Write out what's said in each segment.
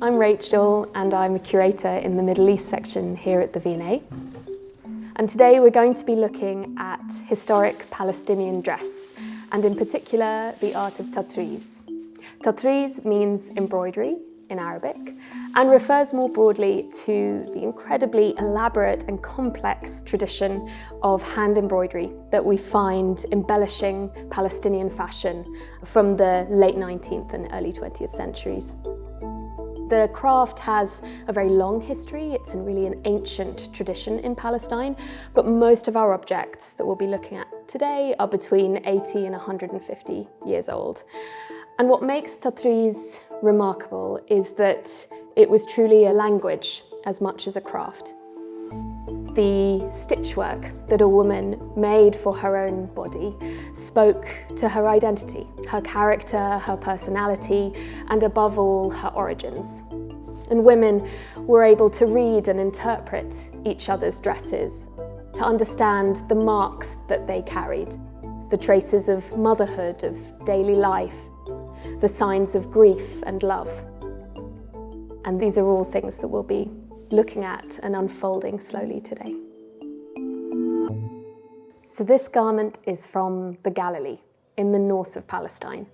I'm Rachel and I'm a curator in the Middle East section here at the V&A. And today we're going to be looking at historic Palestinian dress and in particular the art of Tatreez. Tatreez means embroidery in Arabic and refers more broadly to the incredibly elaborate and complex tradition of hand embroidery that we find embellishing Palestinian fashion from the late 19th and early 20th centuries. The craft has a very long history. It's really an ancient tradition in Palestine, but most of our objects that we'll be looking at today are between 80 and 150 years old. And what makes Tatreez remarkable is that it was truly a language as much as a craft. The stitchwork that a woman made for her own body spoke to her identity, her character, her personality, and above all, her origins. And women were able to read and interpret each other's dresses, to understand the marks that they carried, the traces of motherhood, of daily life, the signs of grief and love. And these are all things that we'll be looking at and unfolding slowly today. So this garment is from the Galilee in the north of Palestine,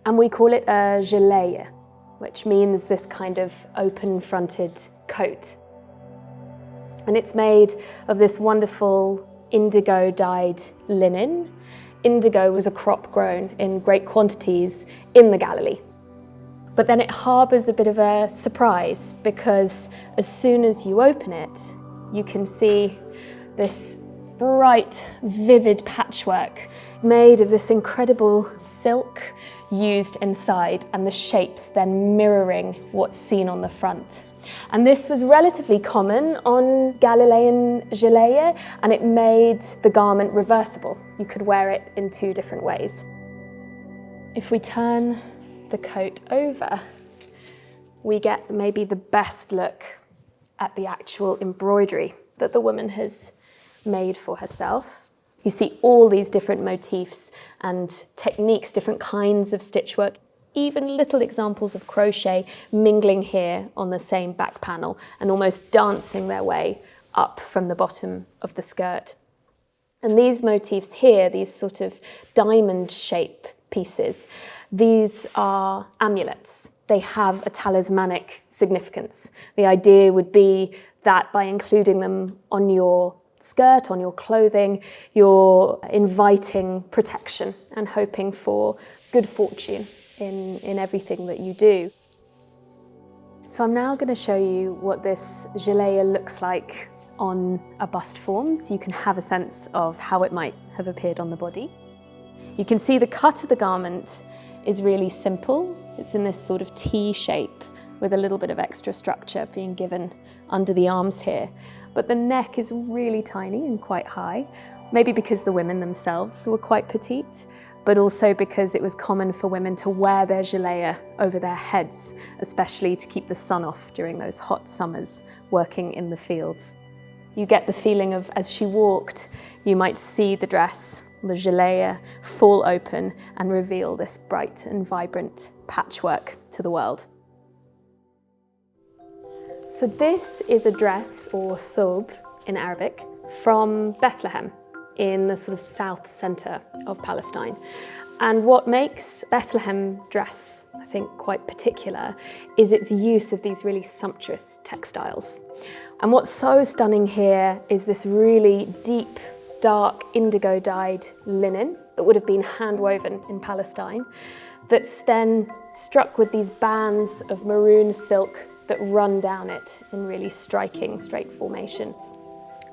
and we call it a Jellayeh, which means this kind of open-fronted coat. And it's made of this wonderful indigo-dyed linen. Indigo was a crop grown in great quantities in the Galilee. But then it harbours a bit of a surprise because as soon as you open it, you can see this bright, vivid patchwork made of this incredible silk used inside and the shapes then mirroring what's seen on the front. And this was relatively common on Galilean Jellayeh, and it made the garment reversible. You could wear it in two different ways. If we turn the coat over, we get maybe the best look at the actual embroidery that the woman has made for herself. You see all these different motifs and techniques, different kinds of stitchwork, even little examples of crochet mingling here on the same back panel and almost dancing their way up from the bottom of the skirt. And these motifs here, these sort of diamond shape pieces, these are amulets. They have a talismanic significance. The idea would be that by including them on your skirt, on your clothing, you're inviting protection and hoping for good fortune in everything that you do. So I'm now going to show you what this Jellayeh looks like on a bust form, so you can have a sense of how it might have appeared on the body. You can see the cut of the garment is really simple. It's in this sort of T shape with a little bit of extra structure being given under the arms here. But the neck is really tiny and quite high, maybe because the women themselves were quite petite, but also because it was common for women to wear their Jellayeh over their heads, especially to keep the sun off during those hot summers working in the fields. You get the feeling of, as she walked, you might see the dress, the Jellayeh, fall open and reveal this bright and vibrant patchwork to the world. So this is a dress, or thobe in Arabic, from Bethlehem in the sort of south centre of Palestine. And what makes Bethlehem dress, I think, quite particular is its use of these really sumptuous textiles. And what's so stunning here is this really deep, dark indigo-dyed linen that would have been hand-woven in Palestine, that's then struck with these bands of maroon silk that run down it in really striking straight formation,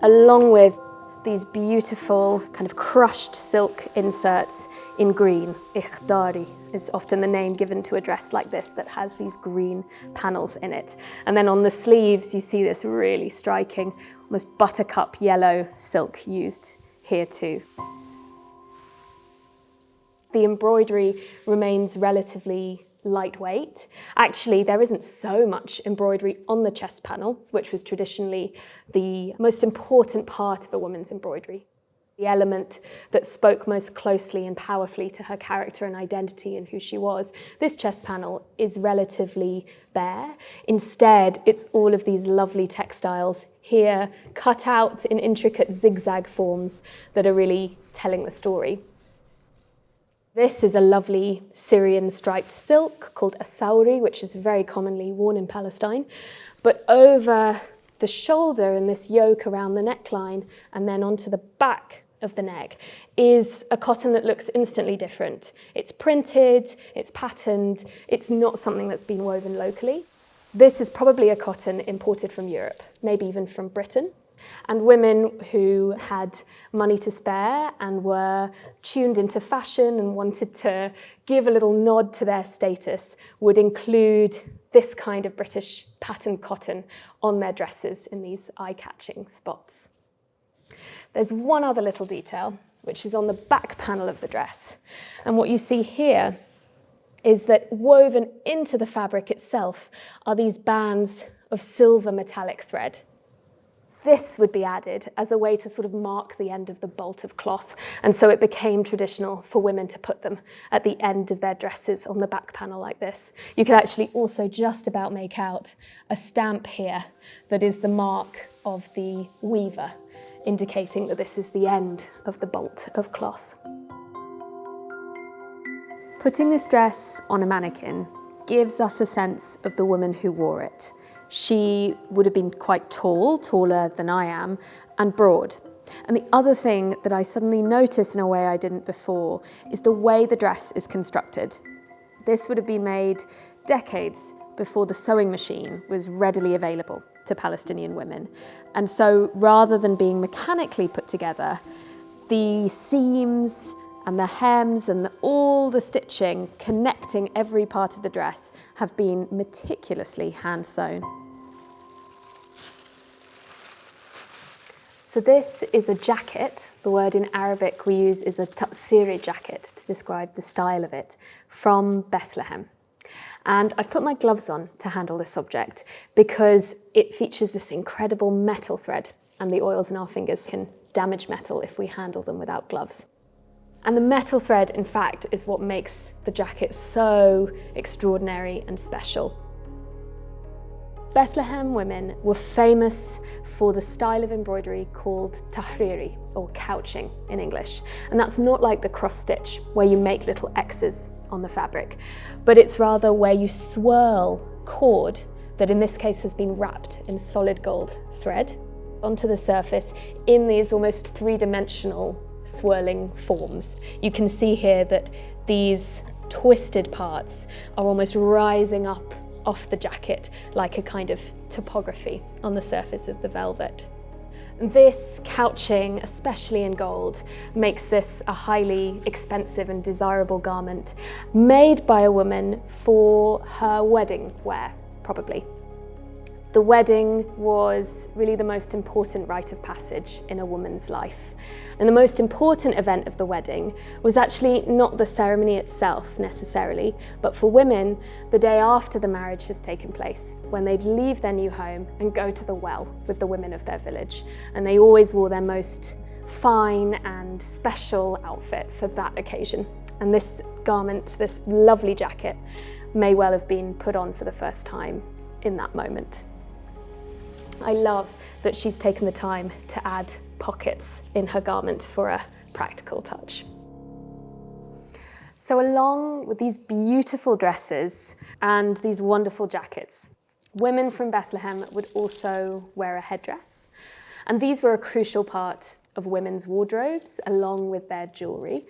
along with these beautiful kind of crushed silk inserts in green. Ikhdari is often the name given to a dress like this that has these green panels in it. And then on the sleeves, you see this really striking, almost buttercup yellow silk used here too. The embroidery remains relatively lightweight. Actually, there isn't so much embroidery on the chest panel, which was traditionally the most important part of a woman's embroidery. the element that spoke most closely and powerfully to her character and identity and who she was. This chest panel is relatively bare. Instead, it's all of these lovely textiles here, cut out in intricate zigzag forms that are really telling the story. This is a lovely Syrian striped silk called asawri, which is very commonly worn in Palestine. But over the shoulder and this yoke around the neckline and then onto the back of the neck is a cotton that looks instantly different. It's printed, it's patterned, it's not something that's been woven locally. This is probably a cotton imported from Europe, maybe even from Britain. And women who had money to spare and were tuned into fashion and wanted to give a little nod to their status would include this kind of British patterned cotton on their dresses in these eye-catching spots. There's one other little detail, which is on the back panel of the dress. And what you see here is that woven into the fabric itself are these bands of silver metallic thread. This would be added as a way to sort of mark the end of the bolt of cloth, and so it became traditional for women to put them at the end of their dresses on the back panel like this. You can actually also just about make out a stamp here that is the mark of the weaver, indicating that this is the end of the bolt of cloth. Putting this dress on a mannequin gives us a sense of the woman who wore it. She would have been quite tall, taller than I am, and broad. And the other thing that I suddenly noticed in a way I didn't before is the way the dress is constructed. This would have been made decades before the sewing machine was readily available to Palestinian women. And so rather than being mechanically put together, the seams and the hems and all the stitching connecting every part of the dress have been meticulously hand sewn. So this is a jacket. The word in Arabic we use is a Taqsireh jacket to describe the style of it, from Bethlehem. And I've put my gloves on to handle this object because it features this incredible metal thread, and the oils in our fingers can damage metal if we handle them without gloves. And the metal thread, in fact, is what makes the jacket so extraordinary and special. Bethlehem women were famous for the style of embroidery called Tahrir, or couching in English. And that's not like the cross stitch where you make little X's on the fabric, but it's rather where you swirl cord that in this case has been wrapped in solid gold thread onto the surface in these almost three-dimensional swirling forms. You can see here that these twisted parts are almost rising up off the jacket like a kind of topography on the surface of the velvet. This couching, especially in gold, makes this a highly expensive and desirable garment made by a woman for her wedding wear, probably. The wedding was really the most important rite of passage in a woman's life. And the most important event of the wedding was actually not the ceremony itself necessarily, but for women, the day after the marriage has taken place, when they'd leave their new home and go to the well with the women of their village. And they always wore their most fine and special outfit for that occasion. And this garment, this lovely jacket, may well have been put on for the first time in that moment. I love that she's taken the time to add pockets in her garment for a practical touch. So along with these beautiful dresses and these wonderful jackets, women from Bethlehem would also wear a headdress. And these were a crucial part of women's wardrobes along with their jewellery.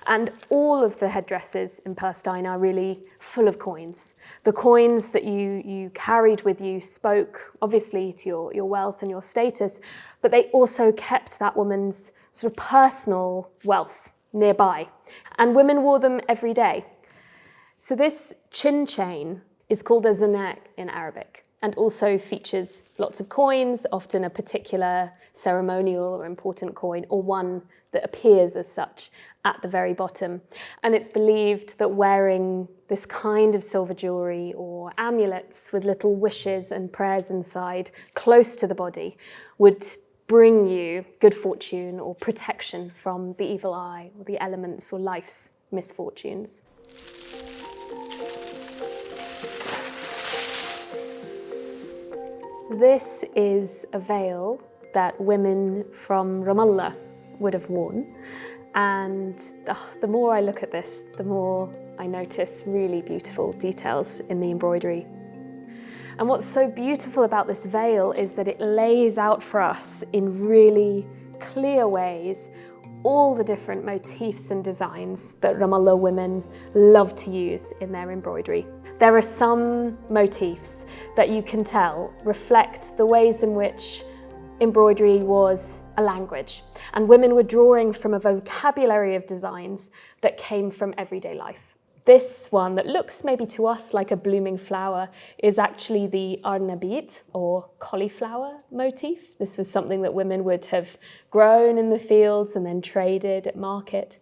And all of the headdresses in Palestine are really full of coins. The coins that you carried with you spoke obviously to your wealth and your status, but they also kept that woman's sort of personal wealth nearby. And women wore them every day. So this chin chain is called a zanak in Arabic, and also features lots of coins, often a particular ceremonial or important coin, or one that appears as such at the very bottom. And it's believed that wearing this kind of silver jewellery or amulets with little wishes and prayers inside close to the body would bring you good fortune or protection from the evil eye or the elements or life's misfortunes. This is a veil that women from Ramallah would have worn, and the more I look at this, the more I notice really beautiful details in the embroidery. And what's so beautiful about this veil is that it lays out for us in really clear ways all the different motifs and designs that Ramallah women love to use in their embroidery. There are some motifs that you can tell reflect the ways in which embroidery was a language, and women were drawing from a vocabulary of designs that came from everyday life. This one that looks maybe to us like a blooming flower is actually the arnabit, or cauliflower motif. This was something that women would have grown in the fields and then traded at market.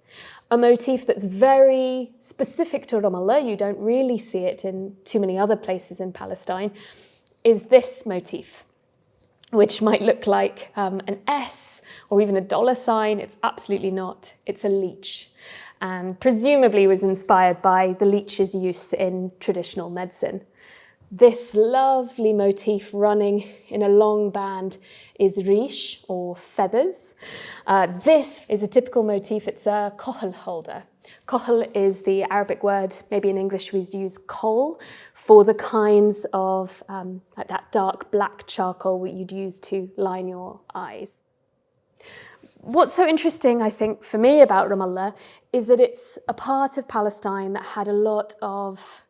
A motif that's very specific to Ramallah, you don't really see it in too many other places in Palestine, is this motif, which might look like an S or even a dollar sign. It's absolutely not. It's a leech. And presumably was inspired by the leech's use in traditional medicine. This lovely motif running in a long band is rish, or feathers. This is a typical motif. It's a kohl holder. Kohl is the Arabic word, maybe in English we use coal, for the kinds of like that dark black charcoal that you'd use to line your eyes. What's so interesting, I think, for me about Ramallah is that it's a part of Palestine that had a lot of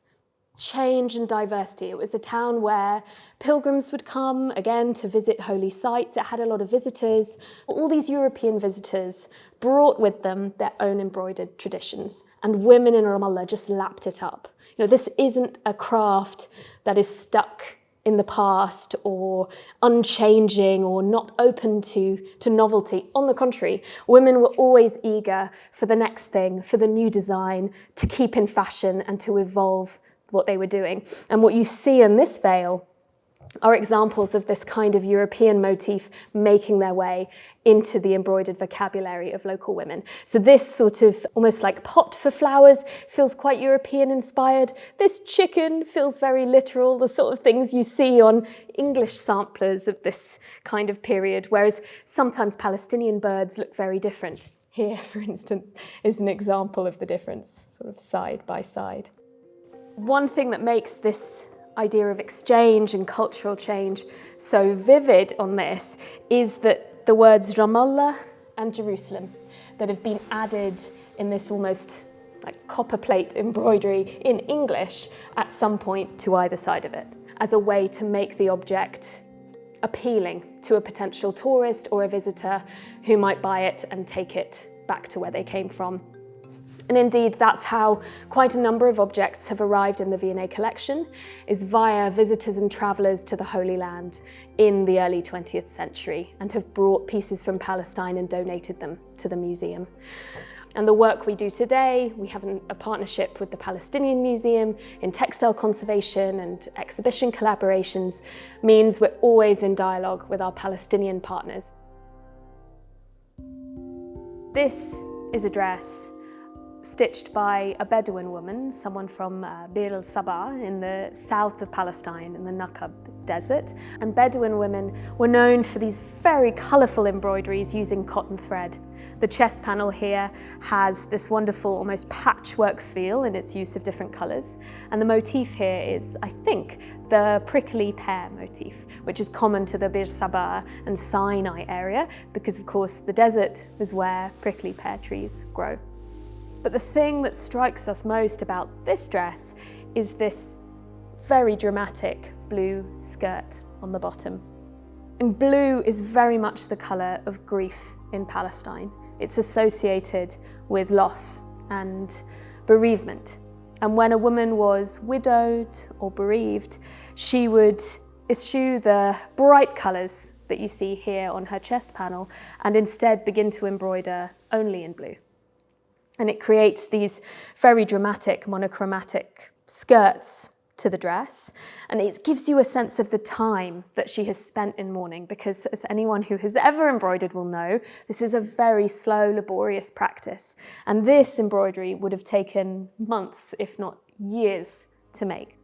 change and diversity. It was a town where pilgrims would come, again, to visit holy sites. It had a lot of visitors. All these European visitors brought with them their own embroidered traditions, and women in Ramallah just lapped it up. You know, this isn't a craft that is stuck in the past or unchanging or not open to novelty. On the contrary, women were always eager for the next thing, for the new design, to keep in fashion and to evolve what they were doing. And what you see in this veil are examples of this kind of European motif making their way into the embroidered vocabulary of local women. So this sort of almost like pot for flowers feels quite European inspired. This chicken feels very literal, the sort of things you see on English samplers of this kind of period, whereas sometimes Palestinian birds look very different. Here, for instance, is an example of the difference, sort of side by side. One thing that makes this idea of exchange and cultural change so vivid on this is that the words Ramallah and Jerusalem that have been added in this almost like copper plate embroidery in English at some point to either side of it, as a way to make the object appealing to a potential tourist or a visitor who might buy it and take it back to where they came from. And indeed, that's how quite a number of objects have arrived in the V&A collection, is via visitors and travellers to the Holy Land in the early 20th century, and have brought pieces from Palestine and donated them to the museum. And the work we do today, we have a partnership with the Palestinian Museum in textile conservation and exhibition collaborations, means we're always in dialogue with our Palestinian partners. This is a dress stitched by a Bedouin woman, someone from Bir al-Sabah in the south of Palestine in the Nakab desert. And Bedouin women were known for these very colourful embroideries using cotton thread. The chest panel here has this wonderful, almost patchwork feel in its use of different colours. And the motif here is, I think, the prickly pear motif, which is common to the Bir Sabah and Sinai area, because of course the desert is where prickly pear trees grow. But the thing that strikes us most about this dress is this very dramatic blue skirt on the bottom. And blue is very much the colour of grief in Palestine. It's associated with loss and bereavement. And when a woman was widowed or bereaved, she would eschew the bright colours that you see here on her chest panel and instead begin to embroider only in blue. And it creates these very dramatic monochromatic skirts to the dress, and it gives you a sense of the time that she has spent in mourning, because as anyone who has ever embroidered will know, this is a very slow, laborious practice, and this embroidery would have taken months, if not years, to make.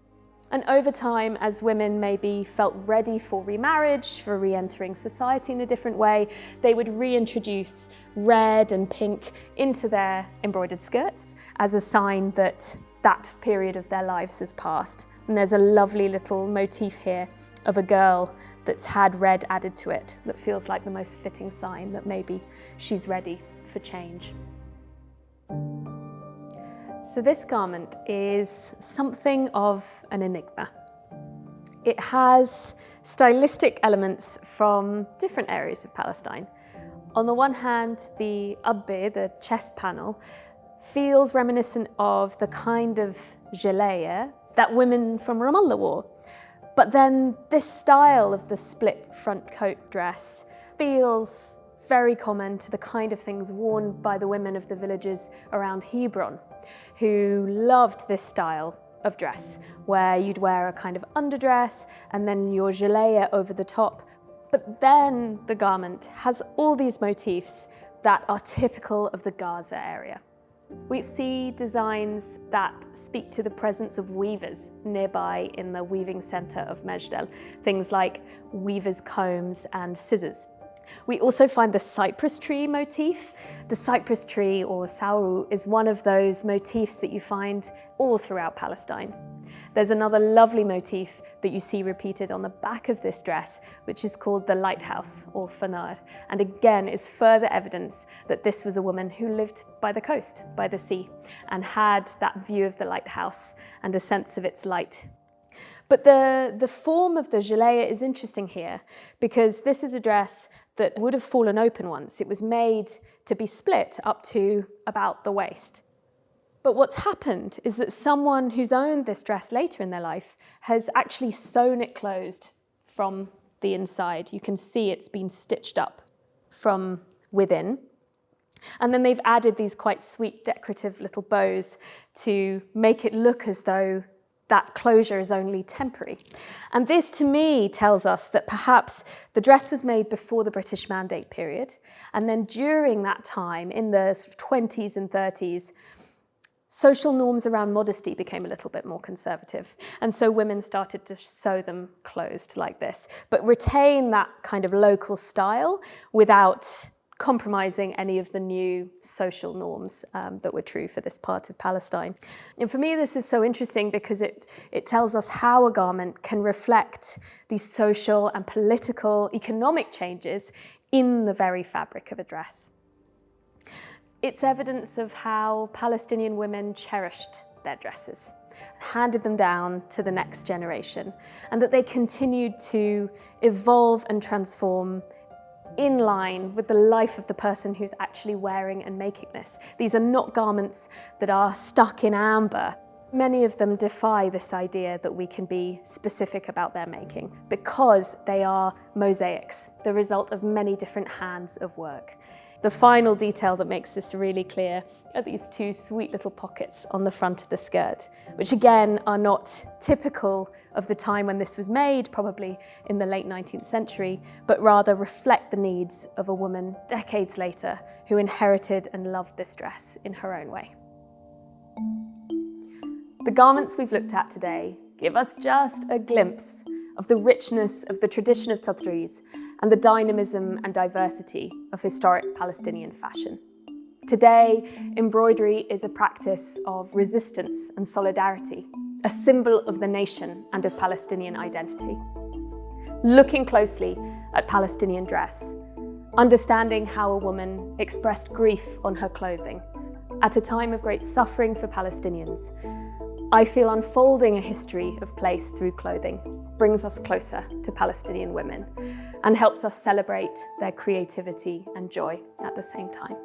And over time, as women maybe felt ready for remarriage, for re-entering society in a different way, they would reintroduce red and pink into their embroidered skirts as a sign that that period of their lives has passed. And there's a lovely little motif here of a girl that's had red added to it that feels like the most fitting sign that maybe she's ready for change. So this garment is something of an enigma. It has stylistic elements from different areas of Palestine. On the one hand, the abbe, the chest panel, feels reminiscent of the kind of Jellayeh that women from Ramallah wore. But then this style of the split front coat dress feels very common to the kind of things worn by the women of the villages around Hebron, who loved this style of dress, where you'd wear a kind of underdress and then your Jellayeh over the top. But then the garment has all these motifs that are typical of the Gaza area. We see designs that speak to the presence of weavers nearby in the weaving centre of Mejdal, things like weavers' combs and scissors. We also find the cypress tree motif. The cypress tree, or sauru, is one of those motifs that you find all throughout Palestine. There's another lovely motif that you see repeated on the back of this dress, which is called the lighthouse, or fanar, and again is further evidence that this was a woman who lived by the coast, by the sea, and had that view of the lighthouse and a sense of its light. But the form of the Jellayeh is interesting here, because this is a dress that would have fallen open once. It was made to be split up to about the waist. But what's happened is that someone who's owned this dress later in their life has actually sewn it closed from the inside. You can see it's been stitched up from within. And then they've added these quite sweet decorative little bows to make it look as though that closure is only temporary. And this, to me, tells us that perhaps the dress was made before the British Mandate period, and then during that time, in the sort of 20s and 30s, social norms around modesty became a little bit more conservative. And so women started to sew them closed like this, but retain that kind of local style without compromising any of the new social norms that were true for this part of Palestine. And for me, this is so interesting because it tells us how a garment can reflect these social and political, economic changes in the very fabric of a dress. It's evidence of how Palestinian women cherished their dresses, handed them down to the next generation, and that they continued to evolve and transform in line with the life of the person who's actually wearing and making this. These are not garments that are stuck in amber. Many of them defy this idea that we can be specific about their making because they are mosaics, the result of many different hands of work. The final detail that makes this really clear are these two sweet little pockets on the front of the skirt, which again are not typical of the time when this was made, probably in the late 19th century, but rather reflect the needs of a woman decades later who inherited and loved this dress in her own way. The garments we've looked at today give us just a glimpse of the richness of the tradition of Tatreez and the dynamism and diversity of historic Palestinian fashion. Today, embroidery is a practice of resistance and solidarity, a symbol of the nation and of Palestinian identity. Looking closely at Palestinian dress, understanding how a woman expressed grief on her clothing at a time of great suffering for Palestinians, I feel unfolding a history of place through clothing brings us closer to Palestinian women and helps us celebrate their creativity and joy at the same time.